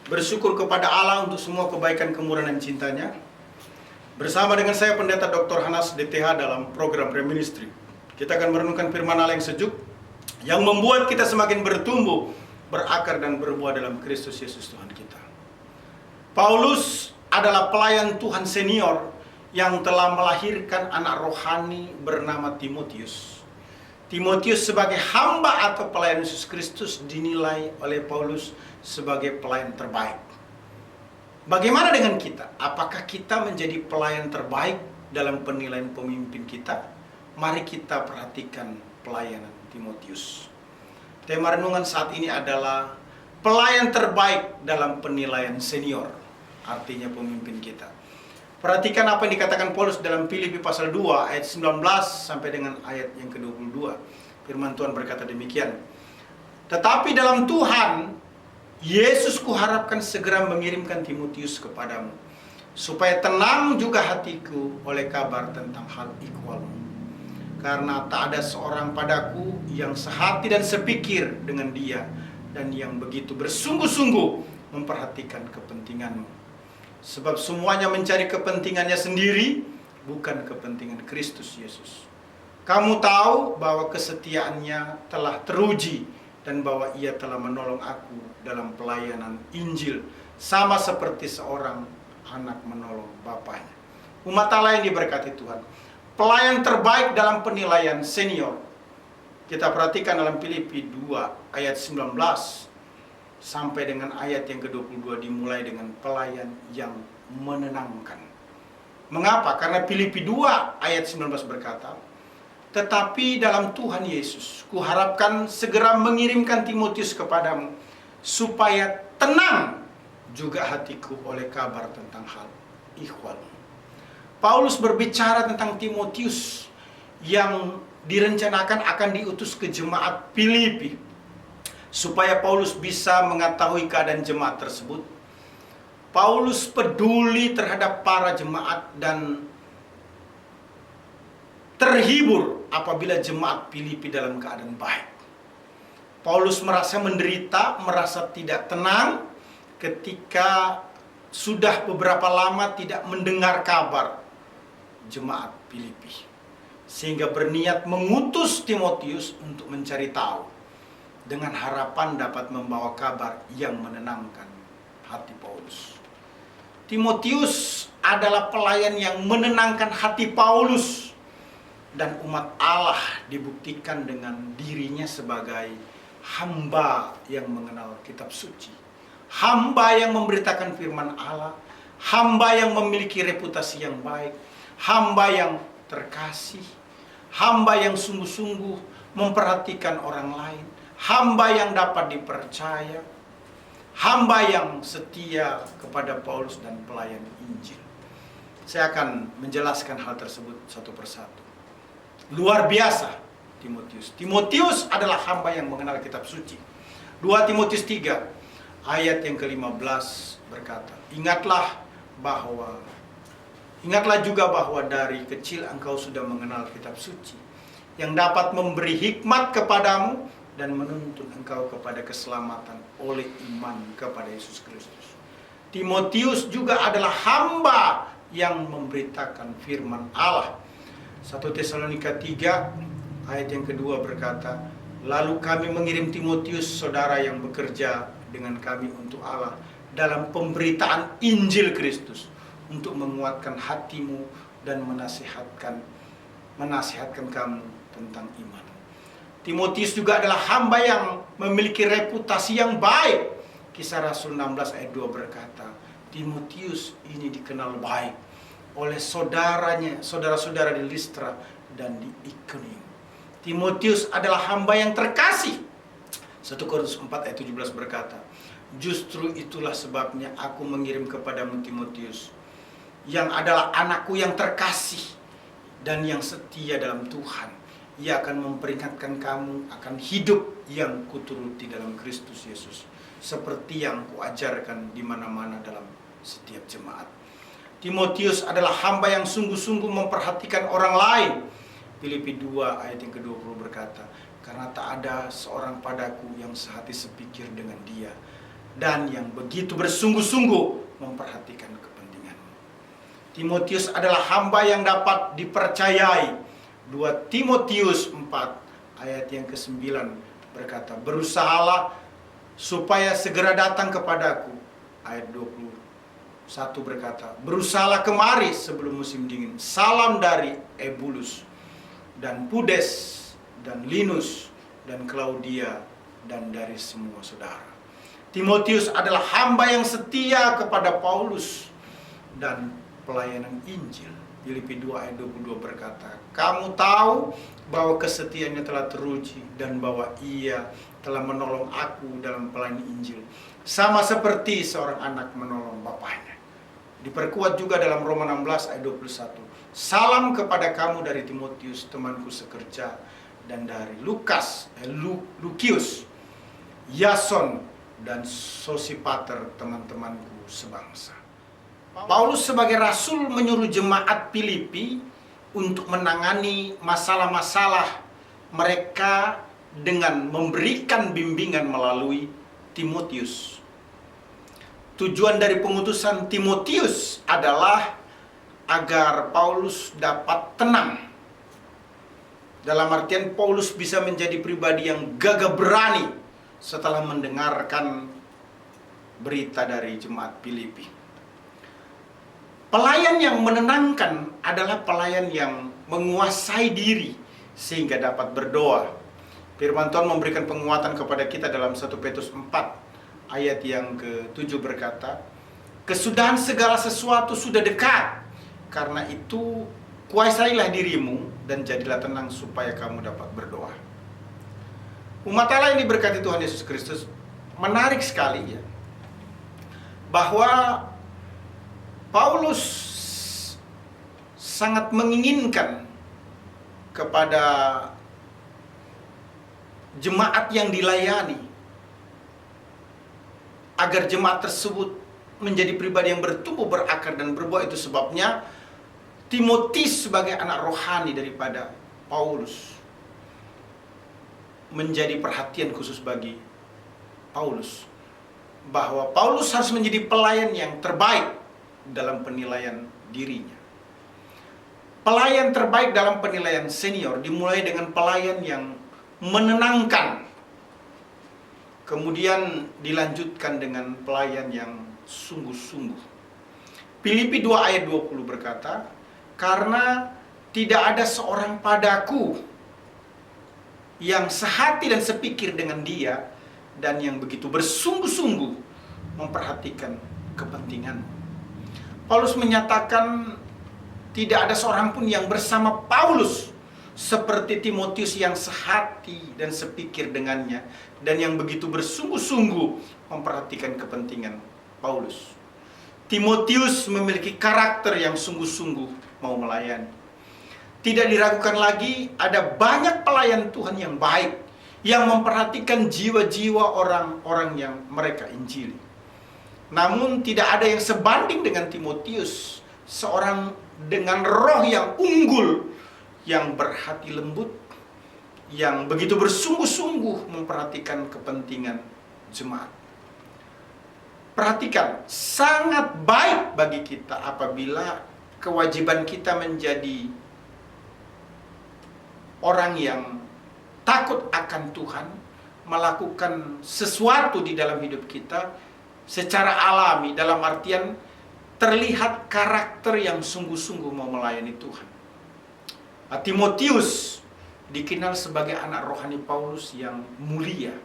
Bersyukur kepada Allah untuk semua kebaikan, kemurahan dan cintanya. Bersama dengan saya Pendeta Dr. Hanas DTH dalam program Reministry. Kita akan merenungkan firman Allah yang sejuk, yang membuat kita semakin bertumbuh, berakar dan berbuah dalam Kristus Yesus Tuhan kita. Paulus adalah pelayan Tuhan senior yang telah melahirkan anak rohani bernama Timotius. Timotius sebagai hamba atau pelayan Yesus Kristus dinilai oleh Paulus sebagai pelayan terbaik. Bagaimana dengan kita? Apakah kita menjadi pelayan terbaik dalam penilaian pemimpin kita? Mari kita perhatikan pelayanan Timotius. Tema renungan saat ini adalah pelayan terbaik dalam penilaian senior, artinya pemimpin kita. Perhatikan apa yang dikatakan Paulus dalam Filipi pasal 2 ayat 19 sampai dengan ayat yang ke-22. Firman Tuhan berkata demikian. Tetapi dalam Tuhan Yesus kuharapkan segera mengirimkan Timotius kepadamu, supaya tenang juga hatiku oleh kabar tentang hal ikhwalmu. Karena tak ada seorang padaku yang sehati dan sepikir dengan dia, dan yang begitu bersungguh-sungguh memperhatikan kepentinganmu. Sebab semuanya mencari kepentingannya sendiri, bukan kepentingan Kristus Yesus. Kamu tahu bahwa kesetiaannya telah teruji, dan bahwa ia telah menolong aku dalam pelayanan Injil, sama seperti seorang anak menolong bapaknya. Umat Allah yang diberkati Tuhan, pelayan terbaik dalam penilaian senior, kita perhatikan dalam Filipi 2 ayat 19 sampai dengan ayat yang ke-22 dimulai dengan pelayan yang menenangkan. Mengapa? Karena Filipi 2 ayat 19 berkata, tetapi dalam Tuhan Yesus kuharapkan segera mengirimkan Timotius kepadamu, supaya tenang juga hatiku oleh kabar tentang hal ikhwalmu. Paulus berbicara tentang Timotius yang direncanakan akan diutus ke jemaat Filipi, supaya Paulus bisa mengetahui keadaan jemaat tersebut. Paulus peduli terhadap para jemaat dan terhibur apabila jemaat Filipi dalam keadaan baik. Paulus merasa menderita, merasa tidak tenang ketika sudah beberapa lama tidak mendengar kabar jemaat Filipi, sehingga berniat mengutus Timotius untuk mencari tahu, dengan harapan dapat membawa kabar yang menenangkan hati Paulus. Timotius adalah pelayan yang menenangkan hati Paulus, dan umat Allah dibuktikan dengan dirinya sebagai hamba yang mengenal kitab suci, hamba yang memberitakan firman Allah, hamba yang memiliki reputasi yang baik, hamba yang terkasih, hamba yang sungguh-sungguh memperhatikan orang lain, hamba yang dapat dipercaya, hamba yang setia kepada Paulus dan pelayan Injil. Saya akan menjelaskan hal tersebut satu persatu. Luar biasa Timotius. Timotius adalah hamba yang mengenal kitab suci. 2 Timotius 3 ayat yang ke-15 berkata, Ingatlah juga bahwa dari kecil engkau sudah mengenal kitab suci, yang dapat memberi hikmat kepadamu dan menuntun engkau kepada keselamatan oleh iman kepada Yesus Kristus. Timotius juga adalah hamba yang memberitakan firman Allah. 1 Tesalonika 3 ayat yang kedua berkata, lalu kami mengirim Timotius, saudara yang bekerja dengan kami untuk Allah dalam pemberitaan Injil Kristus, untuk menguatkan hatimu dan menasihatkan kamu tentang iman. Timotius juga adalah hamba yang memiliki reputasi yang baik. Kisah Rasul 16 ayat 2 berkata, Timotius ini dikenal baik oleh saudara-saudara di Listra dan di Ikonium. Timotius adalah hamba yang terkasih. 1 Korintus 4 ayat 17 berkata, justru itulah sebabnya aku mengirim kepadamu Timotius, yang adalah anakku yang terkasih dan yang setia dalam Tuhan. Ia akan memperingatkan kamu akan hidup yang kuturuti dalam Kristus Yesus, seperti yang kuajarkan di mana-mana dalam setiap jemaat. Timotius adalah hamba yang sungguh-sungguh memperhatikan orang lain. Filipi 2 ayat yang ke-20 berkata, karena tak ada seorang padaku yang sehati sepikir dengan dia, dan yang begitu bersungguh-sungguh memperhatikan kepentinganmu. Timotius adalah hamba yang dapat dipercayai. 2 Timotius 4 ayat yang ke-9 berkata, berusahalah supaya segera datang kepadaku. Ayat 21 berkata, berusahalah kemari sebelum musim dingin. Salam dari Ebulus dan Pudes dan Linus dan Claudia dan dari semua saudara. Timotius adalah hamba yang setia kepada Paulus dan pelayanan Injil. Filipi 2 ayat 22 berkata, kamu tahu bahwa kesetiaannya telah teruji dan bahwa ia telah menolong aku dalam pelayanan Injil, sama seperti seorang anak menolong bapaknya. Diperkuat juga dalam Roma 16 ayat 21. Salam kepada kamu dari Timotius, temanku sekerja, dan dari Lukius, Yason, dan Sosipater, teman-temanku sebangsa. Paulus sebagai rasul menyuruh jemaat Filipi untuk menangani masalah-masalah mereka dengan memberikan bimbingan melalui Timotius. Tujuan dari pengutusan Timotius adalah agar Paulus dapat tenang. Dalam artian Paulus bisa menjadi pribadi yang gagah berani setelah mendengarkan berita dari jemaat Filipi. Pelayan yang menenangkan adalah pelayan yang menguasai diri sehingga dapat berdoa. Firman Tuhan memberikan penguatan kepada kita dalam 1 Petrus 4 ayat yang ke-7 berkata, kesudahan segala sesuatu sudah dekat. Karena itu kuasailah dirimu dan jadilah tenang supaya kamu dapat berdoa. Umat Allah yang diberkati Tuhan Yesus Kristus, menarik sekali ya, bahwa Paulus sangat menginginkan kepada jemaat yang dilayani agar jemaat tersebut menjadi pribadi yang bertumbuh berakar dan berbuah. Itu sebabnya Timotius sebagai anak rohani daripada Paulus menjadi perhatian khusus bagi Paulus, bahwa Paulus harus menjadi pelayan yang terbaik dalam penilaian dirinya. Pelayan terbaik dalam penilaian senior dimulai dengan pelayan yang menenangkan, kemudian dilanjutkan dengan pelayan yang sungguh-sungguh. Filipi 2 ayat 20 berkata, karena tidak ada seorang padaku yang sehati dan sepikir dengan dia dan yang begitu bersungguh-sungguh memperhatikan kepentinganmu. Paulus menyatakan tidak ada seorang pun yang bersama Paulus seperti Timotius yang sehati dan sepikir dengannya dan yang begitu bersungguh-sungguh memperhatikan kepentingan Paulus. Timotius memiliki karakter yang sungguh-sungguh mau melayani. Tidak diragukan lagi, ada banyak pelayan Tuhan yang baik yang memperhatikan jiwa-jiwa orang-orang yang mereka injili. Namun tidak ada yang sebanding dengan Timotius, seorang dengan roh yang unggul, yang berhati lembut, yang begitu bersungguh-sungguh memperhatikan kepentingan jemaat. Perhatikan, sangat baik bagi kita apabila kewajiban kita menjadi orang yang takut akan Tuhan, melakukan sesuatu di dalam hidup kita secara alami, dalam artian terlihat karakter yang sungguh-sungguh mau melayani Tuhan. Timotius dikenal sebagai anak rohani Paulus yang mulia,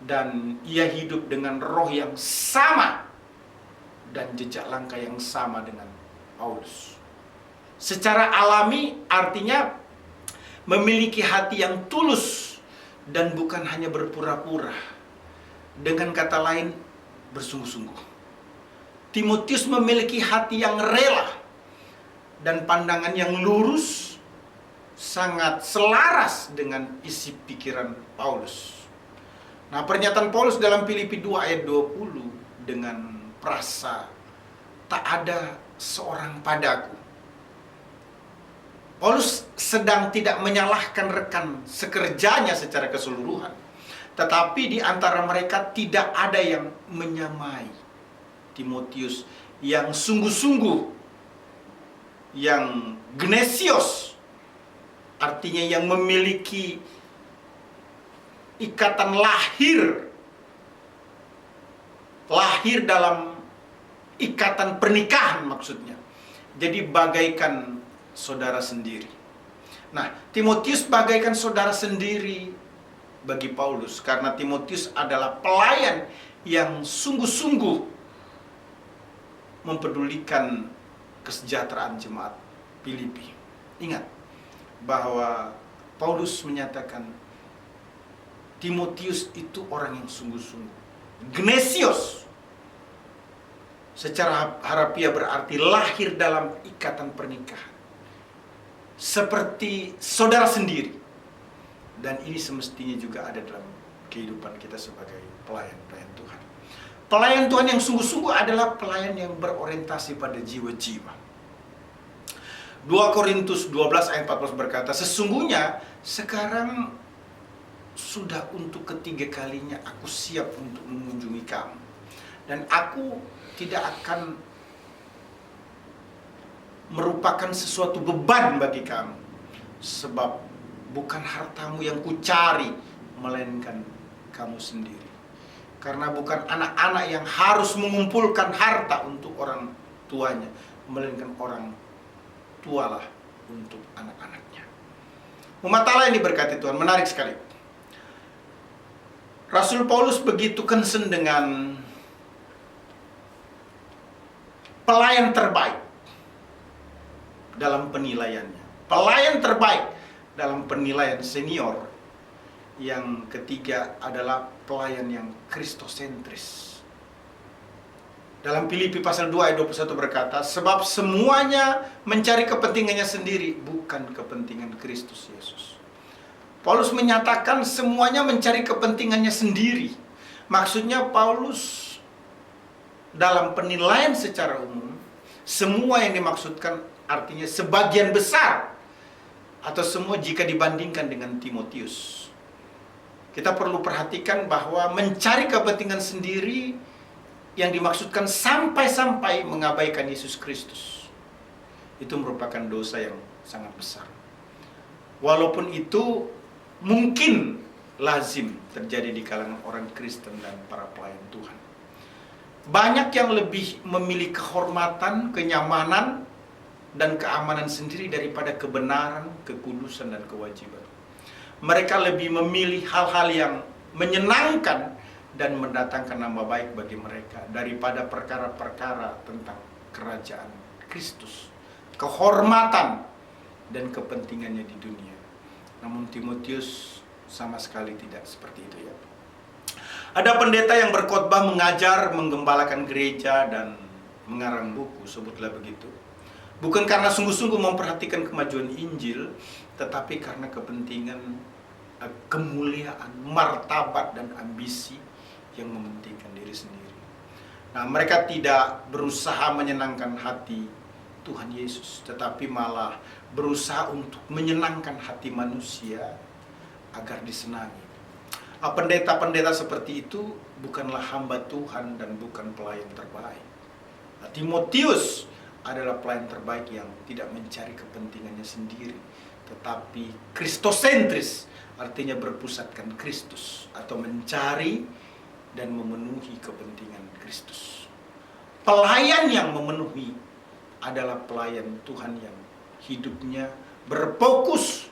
dan ia hidup dengan roh yang sama dan jejak langkah yang sama dengan Paulus. Secara alami artinya memiliki hati yang tulus dan bukan hanya berpura-pura. Dengan kata lain, bersungguh-sungguh. Timotius memiliki hati yang rela dan pandangan yang lurus, sangat selaras dengan isi pikiran Paulus. Nah, pernyataan Paulus dalam Filipi 2 ayat 20 dengan frasa tak ada seorang padaku. Paulus sedang tidak menyalahkan rekan sekerjanya secara keseluruhan, Tetapi di antara mereka tidak ada yang menyamai Timotius, yang sungguh-sungguh, yang gnesios, artinya yang memiliki ikatan lahir dalam ikatan pernikahan maksudnya. Jadi bagaikan saudara sendiri. Nah, Timotius bagaikan saudara sendiri bagi Paulus, karena Timotius adalah pelayan yang sungguh-sungguh mempedulikan kesejahteraan jemaat Filipi. Ingat bahwa Paulus menyatakan Timotius itu orang yang sungguh-sungguh, gnesios. Secara harafiah berarti lahir dalam ikatan pernikahan, seperti saudara sendiri. Dan ini semestinya juga ada dalam kehidupan kita sebagai pelayan-pelayan Tuhan. Pelayan Tuhan yang sungguh-sungguh adalah pelayan yang berorientasi pada jiwa-jiwa. 2 Korintus 12 ayat 14 berkata, sesungguhnya sekarang sudah untuk ketiga kalinya aku siap untuk mengunjungi kamu. Dan aku tidak akan merupakan sesuatu beban bagi kamu. Sebab bukan hartamu yang kucari, melainkan kamu sendiri. Karena bukan anak-anak yang harus mengumpulkan harta untuk orang tuanya, melainkan orang tualah untuk anak-anaknya. Umat Allah yang diberkati Tuhan, menarik sekali. Rasul Paulus begitu concern dengan pelayan terbaik dalam penilaiannya. Pelayan terbaik dalam penilaian senior. Yang ketiga adalah pelayan yang kristosentris. Dalam Filipi pasal 2 ayat 21 berkata, sebab semuanya mencari kepentingannya sendiri, bukan kepentingan Kristus Yesus. Paulus menyatakan semuanya mencari kepentingannya sendiri. Maksudnya Paulus dalam penilaian secara umum, semua yang dimaksudkan artinya sebagian besar, atau semua jika dibandingkan dengan Timotius. Kita perlu perhatikan bahwa mencari kepentingan sendiri yang dimaksudkan sampai-sampai mengabaikan Yesus Kristus, itu merupakan dosa yang sangat besar. Walaupun itu mungkin lazim terjadi di kalangan orang Kristen dan para pelayan Tuhan. Banyak yang lebih memilih kehormatan, kenyamanan, dan keamanan sendiri daripada kebenaran, kekudusan, dan kewajiban. Mereka lebih memilih hal-hal yang menyenangkan dan mendatangkan nama baik bagi mereka daripada perkara-perkara tentang kerajaan Kristus, kehormatan, dan kepentingannya di dunia. Namun Timotius sama sekali tidak seperti itu ya. Ada pendeta yang berkhotbah, mengajar, menggembalakan gereja, dan mengarang buku, sebutlah begitu. Bukan karena sungguh-sungguh memperhatikan kemajuan Injil, tetapi karena kepentingan, kemuliaan, martabat, dan ambisi yang mementingkan diri sendiri. Nah, mereka tidak berusaha menyenangkan hati Tuhan Yesus, tetapi malah berusaha untuk menyenangkan hati manusia agar disenangi. Pendeta-pendeta seperti itu bukanlah hamba Tuhan dan bukan pelayan terbaik. Nah, Timotius adalah pelayan terbaik yang tidak mencari kepentingannya sendiri, tetapi kristosentris, artinya berpusatkan Kristus atau mencari dan memenuhi kepentingan Kristus. Pelayan yang memenuhi adalah pelayan Tuhan yang hidupnya berfokus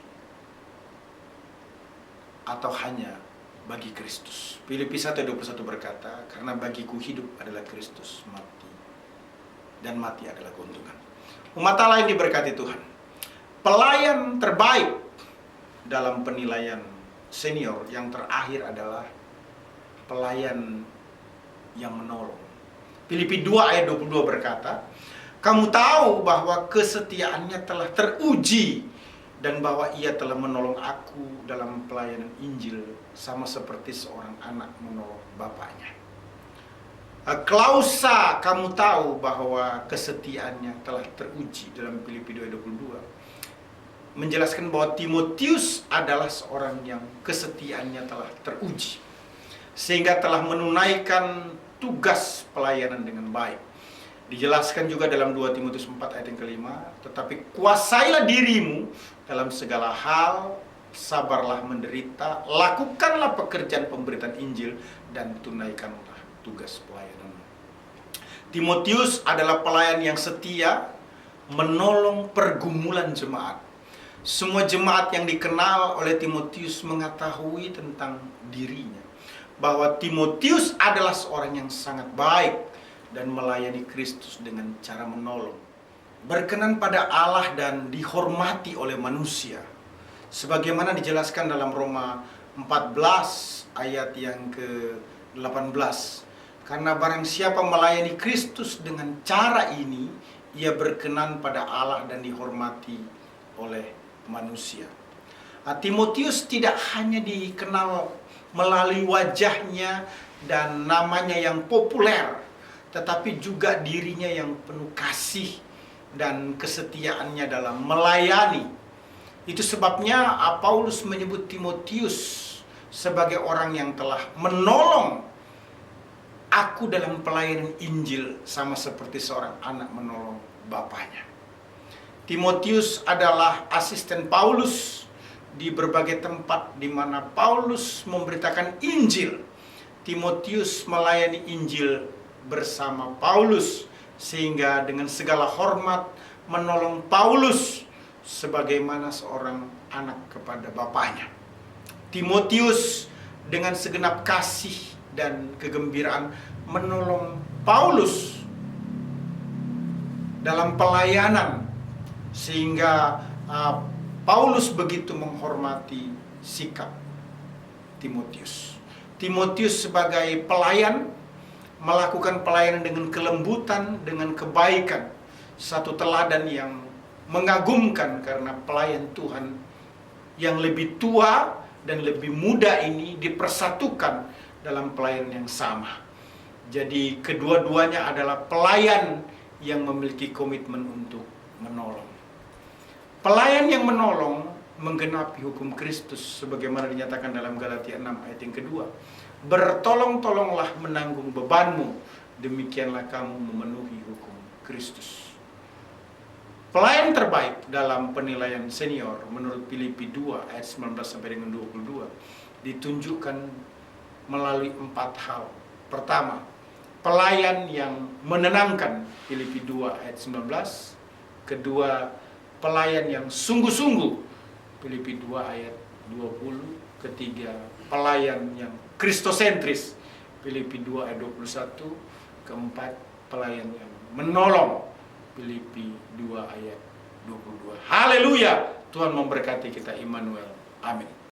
atau hanya bagi Kristus. Filipi 1:21 berkata, karena bagiku hidup adalah Kristus, mati dan mati adalah keuntungan. Umat Allah yang diberkati Tuhan, pelayan terbaik dalam penilaian senior yang terakhir adalah pelayan yang menolong. Filipi 2 ayat 22 berkata, kamu tahu bahwa kesetiaannya telah teruji dan bahwa ia telah menolong aku dalam pelayanan Injil sama seperti seorang anak menolong bapaknya. Klausa kamu tahu bahwa kesetiaannya telah teruji dalam Filipi 2:22 menjelaskan bahwa Timotius adalah seorang yang kesetiaannya telah teruji. sehingga telah menunaikan tugas pelayanan dengan baik. Dijelaskan juga dalam 2 Timotius 4 ayat yang kelima, tetapi kuasailah dirimu dalam segala hal, sabarlah menderita, lakukanlah pekerjaan pemberitaan Injil, dan tunaikanlah tugas pelayananmu. Timotius adalah pelayan yang setia, menolong pergumulan jemaat. Semua jemaat yang dikenal oleh Timotius mengetahui tentang dirinya, bahwa Timotius adalah seorang yang sangat baik dan melayani Kristus dengan cara menolong, berkenan pada Allah dan dihormati oleh manusia. Sebagaimana dijelaskan dalam Roma 14 ayat yang ke-18. Karena barang siapa melayani Kristus dengan cara ini, ia berkenan pada Allah dan dihormati oleh manusia. Timotius tidak hanya dikenal melalui wajahnya dan namanya yang populer, tetapi juga dirinya yang penuh kasih dan kesetiaannya dalam melayani. Itu sebabnya Paulus menyebut Timotius sebagai orang yang telah menolong aku dalam pelayanan Injil, sama seperti seorang anak menolong bapaknya. Timotius adalah asisten Paulus di berbagai tempat di mana Paulus memberitakan Injil. Timotius melayani Injil bersama Paulus, sehingga dengan segala hormat menolong Paulus sebagaimana seorang anak kepada bapaknya. Timotius dengan segenap kasih dan kegembiraan menolong Paulus dalam pelayanan, sehingga Paulus begitu menghormati sikap Timotius. Timotius sebagai pelayan melakukan pelayanan dengan kelembutan, dengan kebaikan. Satu teladan yang mengagumkan, karena pelayan Tuhan yang lebih tua dan lebih muda ini dipersatukan dalam pelayanan yang sama. Jadi kedua-duanya adalah pelayan yang memiliki komitmen untuk menolong. Pelayan yang menolong menggenapi hukum Kristus sebagaimana dinyatakan dalam Galatia 6 ayat yang kedua. Bertolong-tolonglah menanggung bebanmu, demikianlah kamu memenuhi hukum Kristus. Pelayan terbaik dalam penilaian senior menurut Filipi 2 ayat 19 sampai dengan 22 ditunjukkan melalui 4 hal. Pertama, pelayan yang menenangkan, Filipi 2 ayat 19. Kedua, pelayan yang sungguh-sungguh, Filipi 2 ayat 20. Ketiga, pelayan yang kristosentris, Filipi 2 ayat 21. Keempat, pelayan yang menolong, Filipi 2 ayat 22. Haleluya! Tuhan memberkati kita, Immanuel. Amin.